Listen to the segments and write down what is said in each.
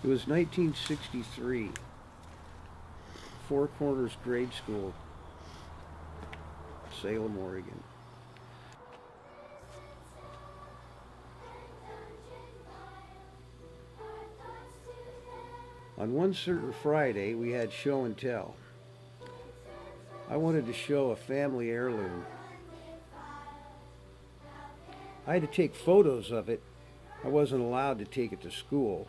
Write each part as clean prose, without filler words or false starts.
It was 1963, Four Corners Grade School, Salem, Oregon. On one certain Friday, we had show and tell. I wanted to show a family heirloom. I had to take photos of it. I wasn't allowed to take it to school.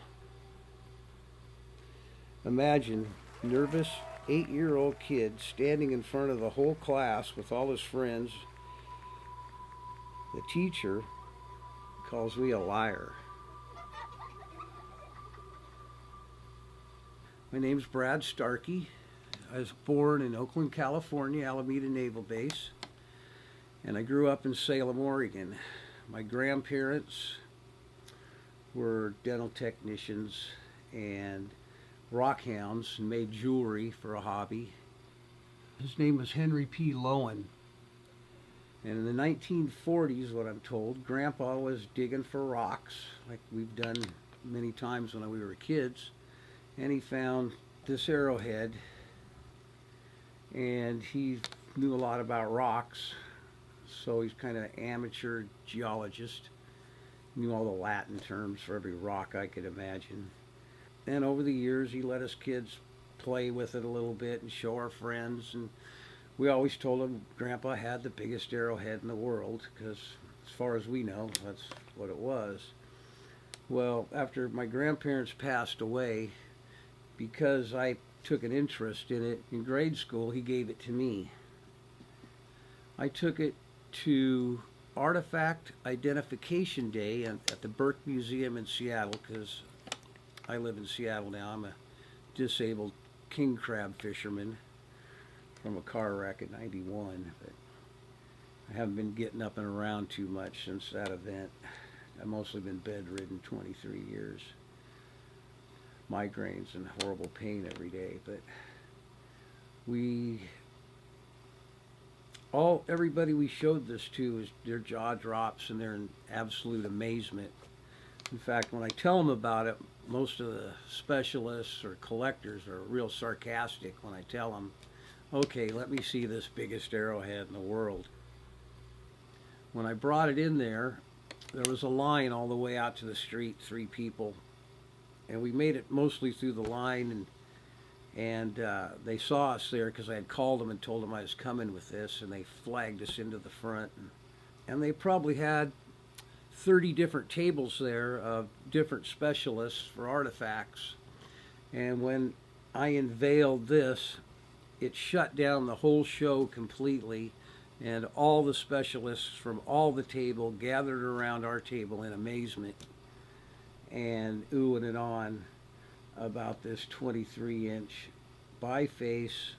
Imagine nervous 8-year-old kid standing in front of the whole class with all his friends. The teacher calls me a liar. My name's Brad Starkey. I was born in Oakland, California, Alameda Naval Base, and I grew up in Salem, Oregon. My grandparents were dental technicians and rock hounds and made jewelry for a hobby. His name was Henry P. Lowen. And in the 1940s, what I'm told, Grandpa was digging for rocks, like we've done many times when we were kids, and he found this arrowhead, and he knew a lot about rocks, so he's kind of an amateur geologist, knew all the Latin terms for every rock I could imagine. And over the years, he let us kids play with it a little bit and show our friends, and we always told him Grandpa had the biggest arrowhead in the world, because as far as we know, that's what it was. Well, after my grandparents passed away, because I took an interest in it in grade school, he gave it to me. I took it to Artifact Identification Day at the Burke Museum in Seattle, because I live in Seattle now. I'm a disabled king crab fisherman from a car wreck in '91, but I haven't been getting up and around too much since that event. I've mostly been bedridden 23 years. Migraines and horrible pain every day, but everybody we showed this to is their jaw drops and they're in absolute amazement. In fact, when I tell them about it, most of the specialists or collectors are real sarcastic when I tell them, okay, let me see this biggest arrowhead in the world. When I brought it in there was a line all the way out to the street, 3 people, and we made it mostly through the line, and they saw us there because I had called them and told them I was coming with this, and they flagged us into the front, and they probably had 30 different tables there of different specialists for artifacts. And when I unveiled this, it shut down the whole show completely, and all the specialists from all the table gathered around our table in amazement and oohing and on about this 23-inch biface,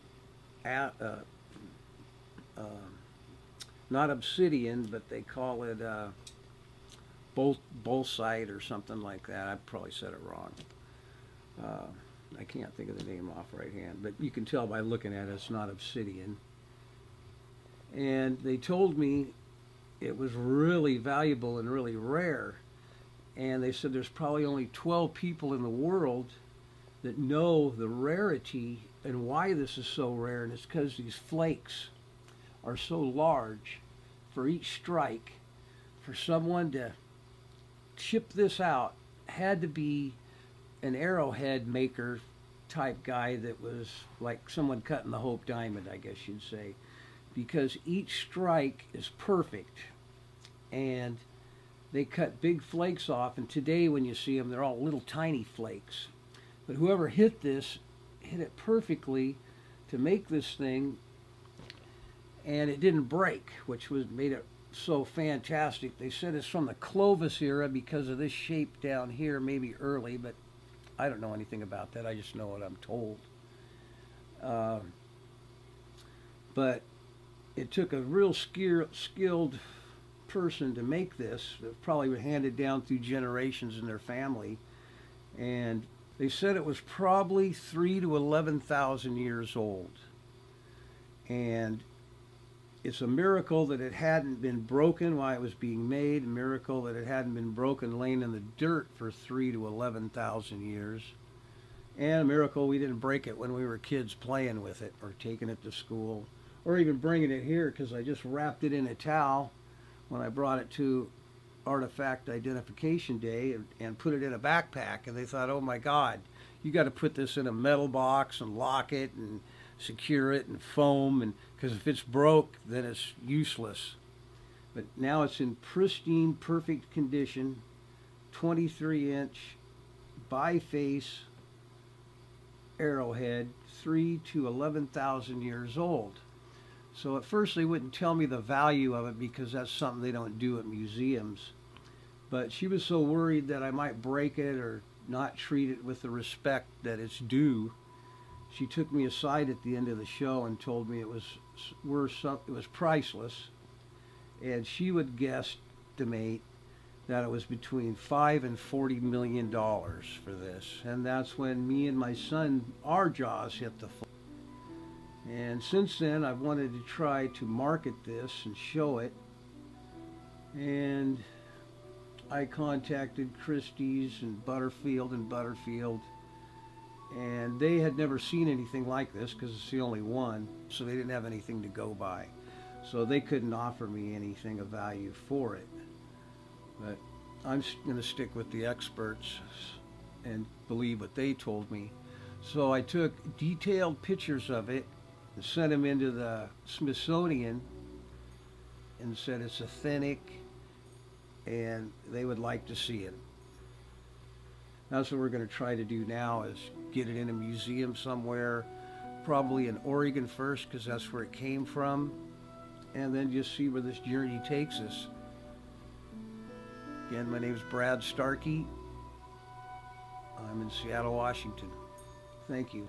not obsidian, but they call it bolsite or something like that. I probably said it wrong. I can't think of the name off right hand, but you can tell by looking at it, it's not obsidian. And they told me it was really valuable and really rare. And they said there's probably only 12 people in the world that know the rarity and why this is so rare. And it's because these flakes are so large for each strike. For someone to chip this out had to be an arrowhead maker type guy that was like someone cutting the Hope Diamond, I guess you'd say, because each strike is perfect, and they cut big flakes off, and today when you see them, they're all little tiny flakes. But whoever hit this hit it perfectly to make this thing, and it didn't break, which made it so fantastic. They said it's from the Clovis era because of this shape down here, maybe early, but I don't know anything about that. I just know what I'm told. But it took a real skilled person to make this. It probably was handed down through generations in their family. And they said it was probably 3,000 to 11,000 years old. And it's a miracle that it hadn't been broken while it was being made, a miracle that it hadn't been broken laying in the dirt for 3,000 to 11,000 years. And a miracle we didn't break it when we were kids playing with it or taking it to school or even bringing it here, because I just wrapped it in a towel when I brought it to Artifact Identification Day and put it in a backpack. And they thought, oh my God, you got to put this in a metal box and lock it and secure it and foam, and because if it's broke, then it's useless. But now it's in pristine, perfect condition, 23-inch biface arrowhead, 3 to 11,000 years old. So at first they wouldn't tell me the value of it because that's something they don't do at museums. But she was so worried that I might break it or not treat it with the respect that it's due. She took me aside at the end of the show and told me it was priceless, and she would guesstimate that it was between $5 and $40 million for this. And that's when me and my son, our jaws hit the floor. And since then, I've wanted to try to market this and show it. And I contacted Christie's and Butterfield, and they had never seen anything like this because it's the only one, so they didn't have anything to go by. So they couldn't offer me anything of value for it. But I'm going to stick with the experts and believe what they told me. So I took detailed pictures of it and sent them into the Smithsonian and said it's authentic and they would like to see it. That's what we're going to try to do now, is get it in a museum somewhere, probably in Oregon first because that's where it came from, and then just see where this journey takes us. Again, my name is Starkey. I'm in Seattle, Washington. Thank you.